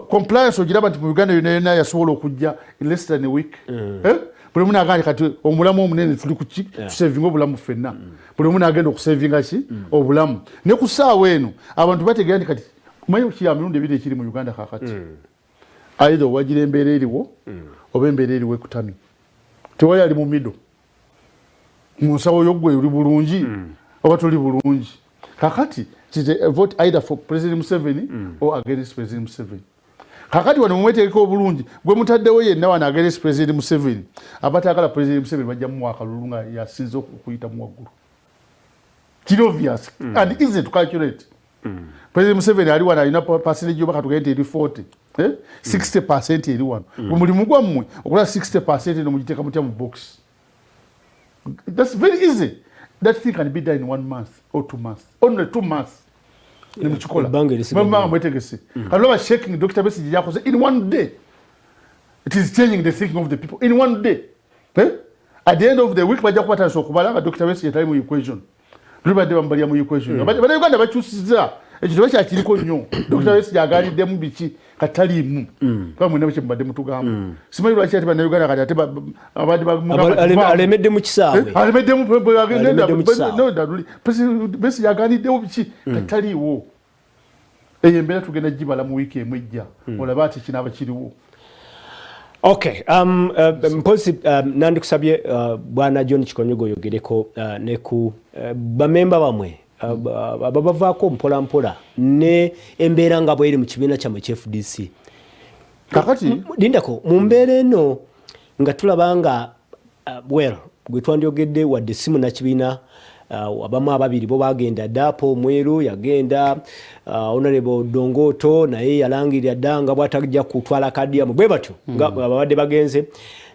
Compliance ogiraba nti mu Uganda yona yasobola okujja in less than a week. Buli muna agandi kati omulamu omunene tuli ku ki saving obulamu fenna. Buli muna agenda okusavinga ki obulamu. Ne ku saawa eno abantu bategera kati kumanyi kiyamba mirundi ebiri ekiri mu Uganda kakati. Either wajire embeera eriwo oba embeera eriwo kutami. Tewali ali mu middle. Musawo yogwe uli bulungi oba tuli bulungi. Kakati a vote either for President Museveni or against President Museveni. Kakati wano mwetegeko obulungi gwe mutaddewo yenna wana against President Museveni abatagala President Museveni bajja mu mwaka lulunga yasinze okuyita mu waggulu. It's obvious and easy to calculate. President Museveni ali wana alina percentage yoba katugende eri 40 60% eri wano mulimu gwammwe okola 60% no mugiteeka mutya mu box. That's very easy. That thing can be done in 1 month or 2 months. Only 2 months. Mama mwetegese. Kaloba shaking Dr. Besigye yakoze in 1 day. It is changing the thinking of the people in 1 day. At the end of the week bajja kubata so kubalanga Dr. Besigye time equation. Ribadde bambalia mu equation. Bana Uganda bakyusiza ekyo bakya kiriko nnyo. Dr. Besigye agalidde mu biki katalimu. Kwa mwene baki mbadde mutugamba. Simanyi lwaki ati bana Uganda kati ate abadde bagamba alemedde mu kisaawe. Alemedde mu agenda no daduli. Besigye agalidde mu biki kataliwo. Eyembera tugenda jibala mu wiki emwejja. Olaba ati kinaba kiriwo. Okay, mpozi nandi kusabye bwana John Kikonyogo yogereko ne ku bamemba bamwe abavaako mpola mpola ne embeera nga bweri mu kibiina kya FDC. Kakati lindako mu mbeera eno nga tulabanga gwe twandyogedde wadde simu na kibiina abamu ababiri bo bagenda Dapo Mweru yagenda Honorable Dongoto naye yalangirira ddanga bwatajja kutwala kadi yamu bwe batyo nga babadde bagenze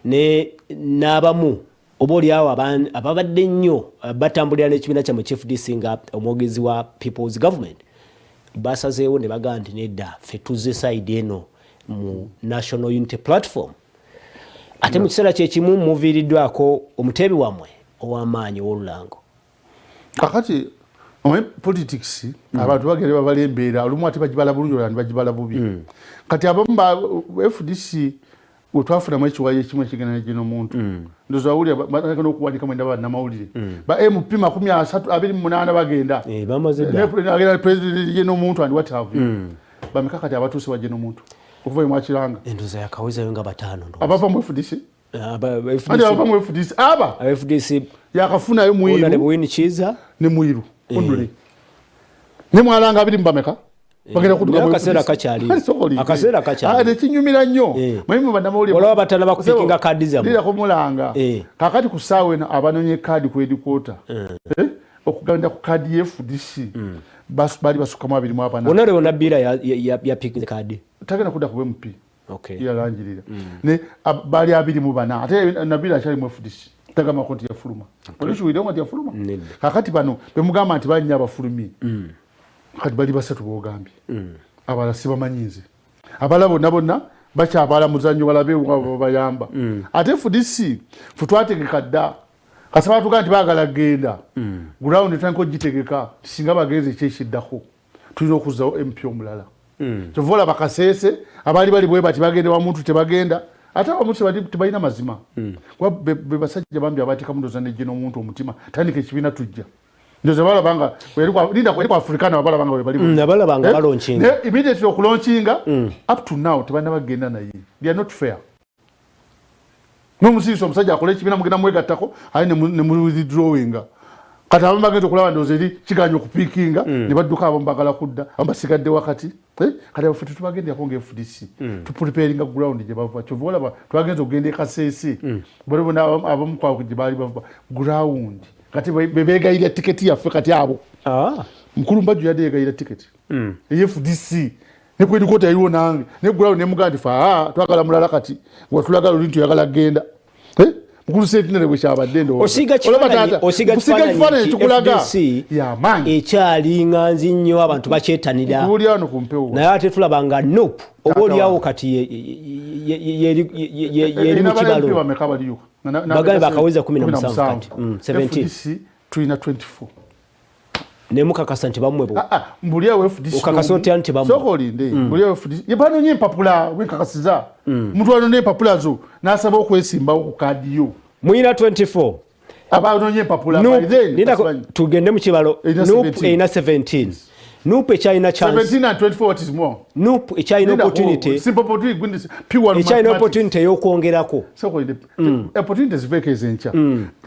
ne n'abamu oboli awo ababadde nnyo batambulira n'ekibiina kya FDC nga omwogezi wa People's Government basazeewo ne bagamba nti nedda ffe tuzze side eno mu National Unity Platform ate mu kiseera kyekimu muviiriddwako omuteebi wamwe ow'amaanyi w'olulango. Kakati politics abantu bagere babalembeera olumu ati bagibala bulungi olandi bagibala bubi kati abamu ba FDC utwafunamu ekiwayi ekimu ekigenda negino omuntu ndoza awulira batandika n'okuwandika mwenda bannamawulire ba MP 28 bagenda agenda president ye n'omuntu and what have you bameka kati abatuuse bajje n'omuntu okuva mwakiranga endoza yakawezayo nga batano abava mu FDC FDC yakafunayo mwiru ne Bwini Kiza ne mwiru ondule ne mwalanga abiri mbameka bagenda kutuka akaseera kakyali nekinyumira nnyo mulimu bannamawulire olaba batala bakupikinga kaadi zammwe ndira kumulanga kakati ku ssaawa eno abanonye kaadi ku headquarter okugenda ku kaadi ya FDC baali basukkamu 24 bonna lwe Nabbira yapikinga kaadi tagenda kudda ku MP yalanjirira ne baali 24 ate Nabbira akyali mu FDC tagama konti ya fuluma olishubire ngo ya fuluma kakati bano bemugamba nti banya abafulumi kati bali basatu bogambye abala sibamanyinze abala bonna bakyabala muzanyo balabe bayamba ate FDC futwategeka dda kasaba tuganti bagala genda ground tanko gitegeka singa bageze kyeshiddako tulina okuzawo MP omulala tovola bakasese abali bali bwe bati bagende wa muntu tebagenda ate abamusi tebalina mazima kuba bebasajja bambi abateeka mundoza nejje n'omuntu omutima tandika ekibiina tujja ndoza balabanga linda kwa Afrikana abalabanga we bali nabalabanga balonchinga immediately okulaunchinga up to now tebalina bagenda naye they are not fair n'omusisi omusajja akola ekibiina mugenda mwegattako aye ne mu withdrawinga kati abamu bagenda okulaba ndoza eri kiganya okupiikinga ne badduka abamu bagala kudda abamu basigadde wakati kati abafe tubagendako nga FDC tupreparinga ground gye bava kyova olaba twagenza okugenda ekaseesi bona abamu kwabwe gye baali bava ground kati bebegayirira tiketi yaffe kati abo mukulu mbajju yadde yegayirira tiketi FDC ne kwedikota yaliwo nange ne ground ne mugandi fa twagala mulala kati watulagala olintu yagala genda mukulu sentinere bwe kyabadde ndo osiga kifaananyi tukulaga yamanyi ekyalinga nzi nnyo abantu bakyetanira buli ano kumpewo naye ate tulabanga nope oba oliawo kati yeri mu kibalo bagambe bakaweza 17 kati 17 tulina 24 nemukakasa nti bamwebo mbuliawo FDC ukakasa otya nti bamwe sokolinde mbuliawo FDC yebano nye empapula wenkakasiza muntu ano ne empapula zo nasaba okwesimbawo ku kaadi yo mwina 24 abano nye empapula by then tugende mu kibalo nope ina 17 nope ekyalina chance 17 and 24 what is more nope ekyalina opportunity simple opportunity goodness pure ekyalina opportunity yokwongerako sokolinde opportunities vacants encha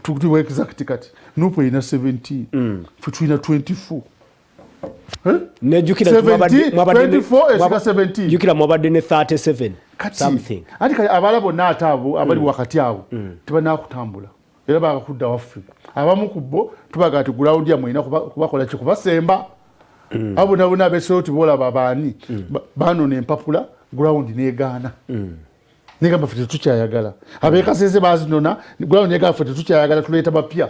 tukuti exact kati nope ina 17 futwina 24 nejukira jukira mwabadde ne 37 something ati kali abala bonna atabo abali wakati abo tebana kutambula era bakudda waffe abamu kubbo tubaga ati ground ya mwina kubakola kikubasemba abo nabo nabesoti bola babani bano ne empapula ground negana negamba fete tukyayagala abekaseze bazinona ground negamba fete tukyayagala tuleeta bapya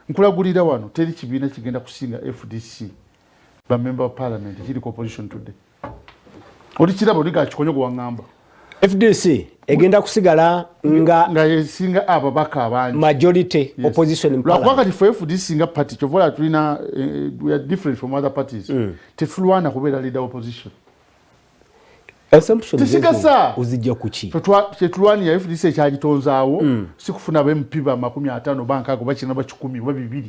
nkulagulira wano teri kibiina kigenda kusinga FDC ba member of parliament kiri opposition today oli kirabo liga kikonyogo wangamba FDC egenda kusigala nga yesinga ababaka abangi majority opposition in parliament wakati for FDC nga party chovola tulina we are different from other parties tetulwana kubera leader opposition assumption tisigasa uzijja kuchi tetulwani ya FDC ekyagitonzaawo sikufuna ba MP ba 50 banka ago bakina ba 10 ba 2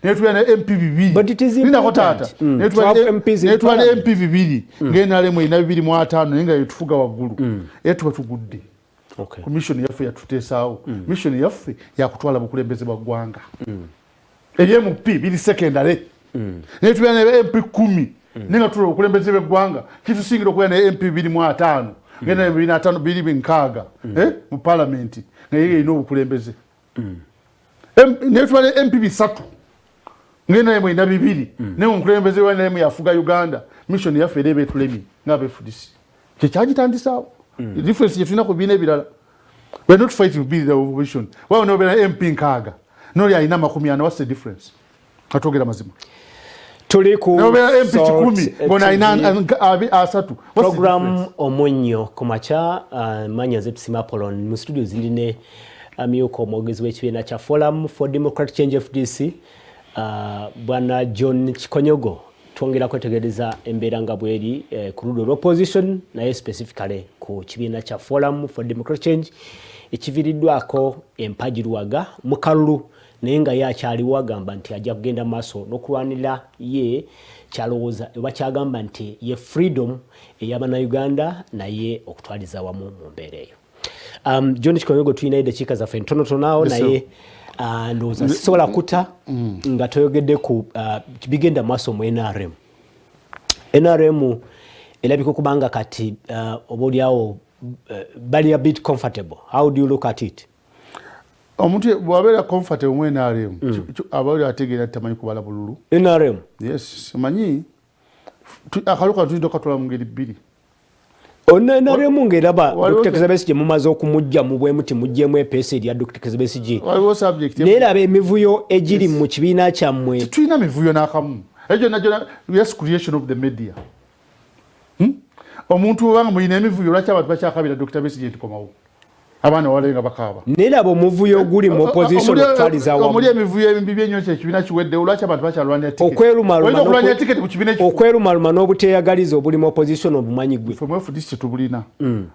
netulwana MP 2 nina kotata netulwana MP 2 ngena lemwe ina 2 nenga yetufuga waggulu etuba tugudde commission yaffe yatuteesaawo mission yaffe yakutwala bukulembeze bwa ggwanga MP bili secondary netulwana MP 10 nenga tulo okulembeze beggwanga kitusingira okuya ne MP 25 ngena 25 bili binkaga mu parliament ngeye ino okulembeze netwale MP 3 ngena yemwe ina 2 ne okulembeze wa nemu yafuga Uganda mission ya fedebe tulemi ngabe FDC kyagitandisa difference yetuna ku bine bilala we are not fighting to be the opposition wa no bela MP nkaga no ya ina 10 what's the difference katogera mazima tuli ku program omunyo kumacha manya zetu simapolon mu studio ziline amyuko omwogezi w'ekibiina kya Forum for Democratic Change FDC bwana John Kikonyogo twongera kwetegereza embeera nga bweri ku ludo l'opposition naye specifically ku kibiina kya Forum for Democratic Change ekiviiriddwako empagirwaga mu kalulu naye nga yakyaliwo agamba nti ajja kugenda maaso n'okulwanira ye kyalowooza oba kyagamba nti ye freedom ey'Abannayuganda naye okutwaliza wamu mu mbeera eyo. John Kikonyogo tulina eddakiika zaffe ntonotono awo naye ndowooza sisobola kuta nga toyogedde ku bigenda maaso mu NRM. NRM erabika okubanga kati oba oliawo bali a bit comfortable. How do you look at it? Omuntu bw'abeera comfortable mu NRM abaali ategeera tamanyi kubala bululu. NRM? Yes, manyi akaluka tulina okatwala mu ngeri bbiri. NRM ng'eraba Dr. Kizza Besigye mumaze okumujja mu bwe muti muggyemu epeesa erya Dr. Kizza Besigye. Waliwo subject. Neeraba emivuyo egiri mu kibiina kyammwe. Tulina mivuyo n'akamu. Ejo najona yes creation of the media. Omuntu obanga mulina emivuyo lwaki abantu bakyakabira Dr. Besigye tukomawo. Abaana walenga bakaaba. Neeraba omuvuyo guli mu opposition okutwaliza wamu. Omuli emivuyo embibi ennyo ekibiina kiwedde lwaki abantu bakyalwanira tiketi. Okwerumaluma n'obuteeyagaliza obuli mu opposition obumanyi gwe. Ffe mu FDC tubulina.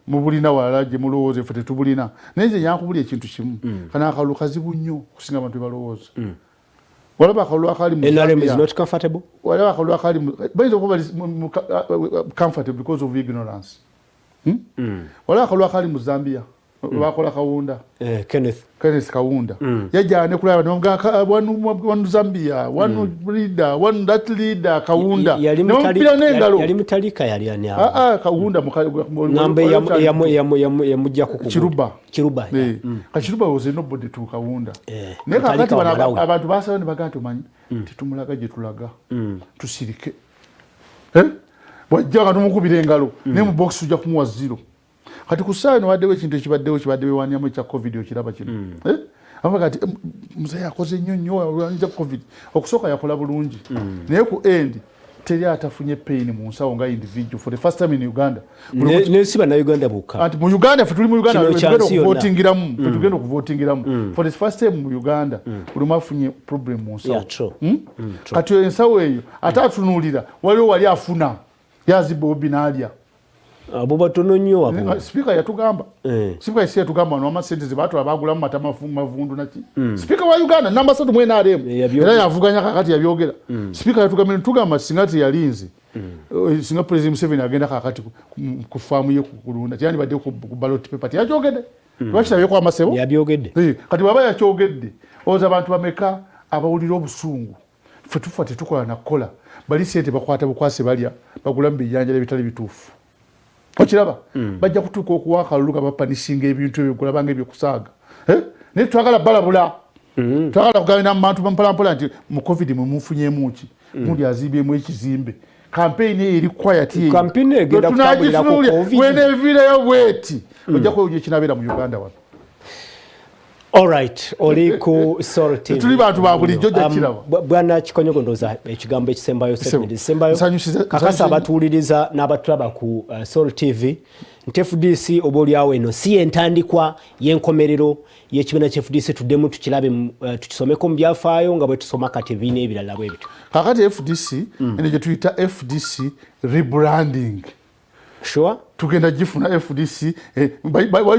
Mubulina walala gye mulowooza ffe tetubulina. Naye nze yankubulya ekintu kimu. Kana akalulu kazibu nnyo okusinga abantu balowooza. Walaba akalulu akali mu NRM is not comfortable? Walaba akalulu akali bayinza okuba comfortable because of ignorance. Walaba akalulu akali mu Zambia. Bakola Kawunda. Kenneth Kawunda. Yajja ne kulaba wanu Zambia, wanu leader, wanu that leader Kawunda. Yali mutalika yali ani awo. Kawunda ngambe yamujja ku Kiruba. Kiruba was nobody to Kawunda. Ne kakati abantu basawo ne bagamba manyi titumulaga gye tulaga. Tusirike. Wajja n'omukubira engalo ne mu box ujja kumuwa 0. Kati kusano waddewo ekintu kibadde wanyamu ekya COVID okiraba kino. Ava kati musayi akoze nnyo olwanyiza COVID. Okusooka yakola bulungi. Naye ku end teri atafunye pain mu nsawo nga individual for the first time in Uganda. Ne siba na Uganda buka. Ati mu Uganda tuli mu Uganda tugenda okuvotingiramu. For the first time mu Uganda buli afunye problem mu nsawo. Kati ensawo eyo atatunuulira waliwo wali afuna yaziba obinaalya. Abo batono nnyo abo. Speaker yatugamba. Speaker yasi yatugamba no amasente zibatula bagulamu matama mavundu naki. Speaker wa Uganda namba 3 mu NRM. Era yavuganya kakati yabyogera. Speaker yatugamba tugamba singati yalinze. Singa President Museveni agenda kakati ku farm ye kukulunda. Tyani badde ku ballot paper. Yajogedde. Twakirabye kwa Masebo. Yabyogedde. Kati baba yakyogedde. Oza abantu bameka abawulira obusungu. Ffe tufa tetukola nakola. Bali sente bakwata bukwase balya bagulambe bijanja bitali bituufu. Okiraba bajja kutuuka okuwa akalulu bapanishinga ebintu ebyo kulabanga ebyokusaaga. Naye twagala balabula. Twagala kugabana mu bantu mpolampola nti mu COVID mwe mufunyeemu ki. Muli azibyemu ekizimbe. Campaign eri quiet. Campaign egenda kutambulira ku COVID. Wene evireyo bweti. Ojja kweyo kinabeera mu Uganda wano. All right, oli ku Soul TV. Tuli bantu ba bulijjo jja kiraba. Bwana Kikonyogo ndoza ekigambo ekisembayo segment ekisembayo. Kakasa abatuuliriza n'abatulaba ku Soul TV. Nti FDC oboolyawo eno si entandikwa y'enkomerero y'ekibiina kya FDC tuddemu tukirabe tukisomeko mu byafaayo nga bwe tusoma kati ebibiina ebirala bwe bityo. Kakati FDC eno gye tuyita FDC rebranding. Sure. Tugenda jifuna FDC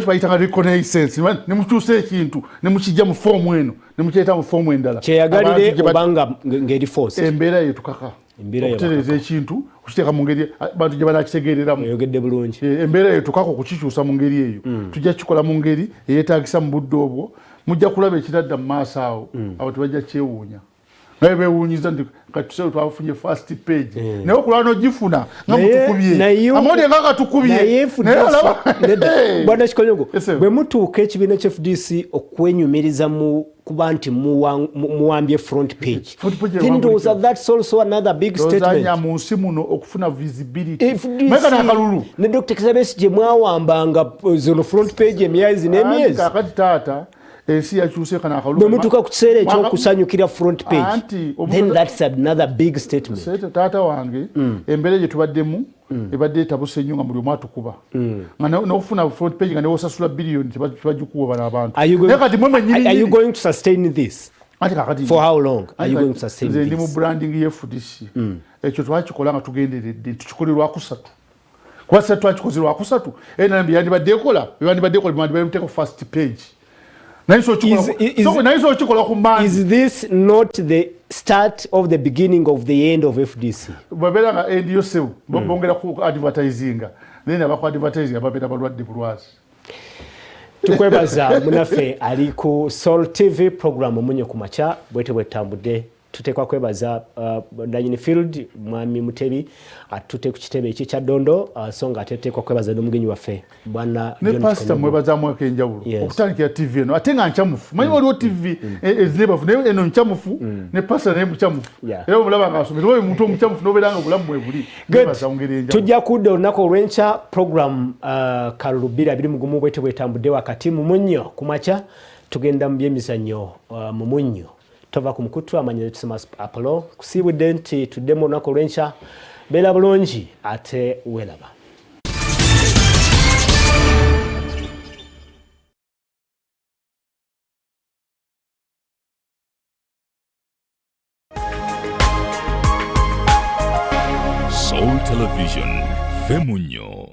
bayitanga reconnaissance ne mukyusa ekintu ne mukijja mu form eno ne mukyeta mu form endala kyeyagalire obanga ngeri force embeera yetu kaka okutereza ekintu okiteeka mu ngeri bantu gye banakitegeereramu oyogedde bulungi embeera yetu kaka okukikyusa mu ngeri eyo tujja kikola mu ngeri eyeetaagisa mu budde obwo mujja kulaba ekiradda mu maaso awo abantu bajja kyewuunya naye beewuunyiza nti katuseo twafunye first page naye okulwana ogifuna nga mutukubye amawulire nga katukubye Bwana Kikonyogo bwe mutuuka ekibiina kya FDC okwenyumiriza mu kuba nti muwambye front page then that's also another big statement mu nsi muno okufuna visibility meka n'akalulu ne Dr. Kizza Besigye mwawambanga zono front page emyezi n'emyezi kakati taata ensi yakyuse kana akalulu bwe mutuuka ku kiseera ekyokusanyukira front page then that's another big statement taata wange embeera gye tubaddemu ebadde etabuse nnyo nga buli omu atukuba nga n'okufuna front page nga newosasula biliyoni tebagikuwa bano abantu are you going to sustain this? ati kakati for how long are you going to sustain this? Ndi mu this branding ye FDC ekyo twakikola nga tugenderedde tukikolerwa kusatu kwa satu twakikozerwa kusatu NMB yandibadde ekola bimuteko first page naiso chikola ku man. Is this not the start of the beginning of the end of FDC? Babera nga end yosewu bongera ku advertising then abako advertising abapeta balwadde bulwazi. Tukwebaza munafe ali ku Soul TV program munye kumacha bwete bwetambudde tutekwa kwebaza Ndanyini Field mwami Mutebi atute ku kitebe ekye kya Dondo songa atetekwa kwebaza n'omugenyi waffe bwana ne pastor mwebaza mweke njawulo okutandikira TV eno ate nga nchamufu manyi waliwo TV ezinebafu naye eno nchamufu ne pastor naye muchamufu era omulaba nga asomera oyo muntu omuchamufu n'obeeranga obulamu mwebuli mwebaza ongeri enjawulo tujja kudda olunaku olw'enkya program kalulubira biri mugumu bwete bwetambudde wakati mu munnyo kumacha tugenda mu byemizannyo mu munnyo tova ku mukutu amanyire tusema Apollo kusibudde nti tuddemu olunaku olw'enkya beera bulungi ate welaba. Soul Television, Femunyo.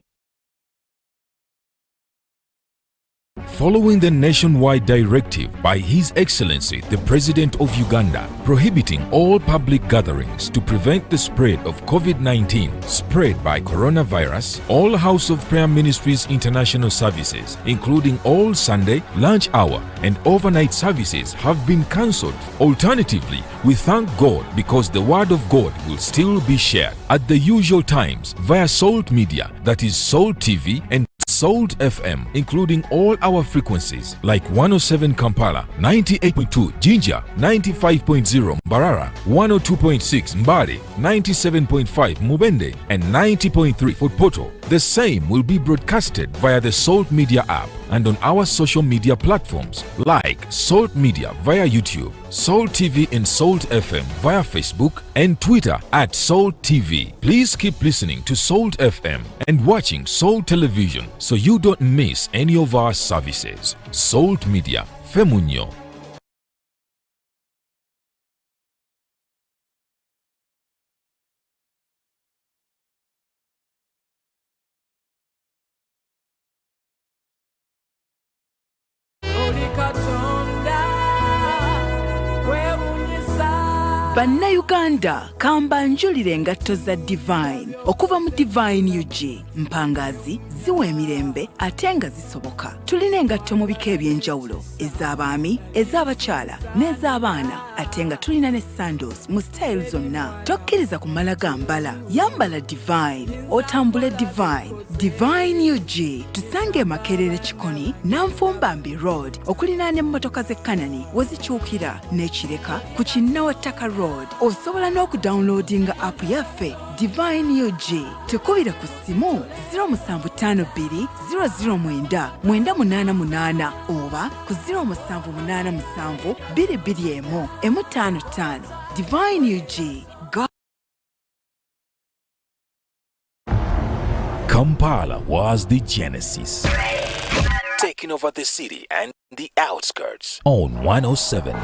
Following the nationwide directive by His Excellency the President of Uganda prohibiting all public gatherings to prevent the spread of COVID-19 spread by coronavirus, all House of Prayer Ministries international services, including all Sunday, lunch hour and overnight services have been cancelled. Alternatively, we thank God because the Word of God will still be shared at the usual times via Salt Media, that is Salt TV and Salt FM, including all our frequencies like 107 Kampala, 98.2 Jinja, 95.0 Mbarara, 102.6 Mbale, 97.5 Mubende, and 90.3 Fort Portal. The same will be broadcasted via the Salt Media app and on our social media platforms like Salt Media via YouTube, Salt TV and Salt FM via Facebook and Twitter at Salt TV. Please keep listening to Salt FM and watching Salt Television so you don't miss any of our services. Salt Media, Femunyo. Bannayuganda kamba njulire engatto za Divine okuva mu Divine UG mpangazi ziwa emirembe ate nga zisoboka. Tulina engatto mu bika eby'enjawulo ez'abaami, ez'abakyala n'ez'abaana ate nga tulina ne sandals mu style zonna. Tokkiriza kumala gambala, yambala Divine otambule Divine. Divine UG tusange e Makerere Kikoni, Nanfumbambi Road okulinaana emmotoka ze Kanani wezikyukira n'ekireka ku Kinnawattaka Road. Osobola n'okudownloadinga app yaffe Divine UG. Tukubire ku ssimu 0752 009 988 oba ku 0787 221 55. Divine UG. Kampala was the genesis, taking over the city and the outskirts on 107.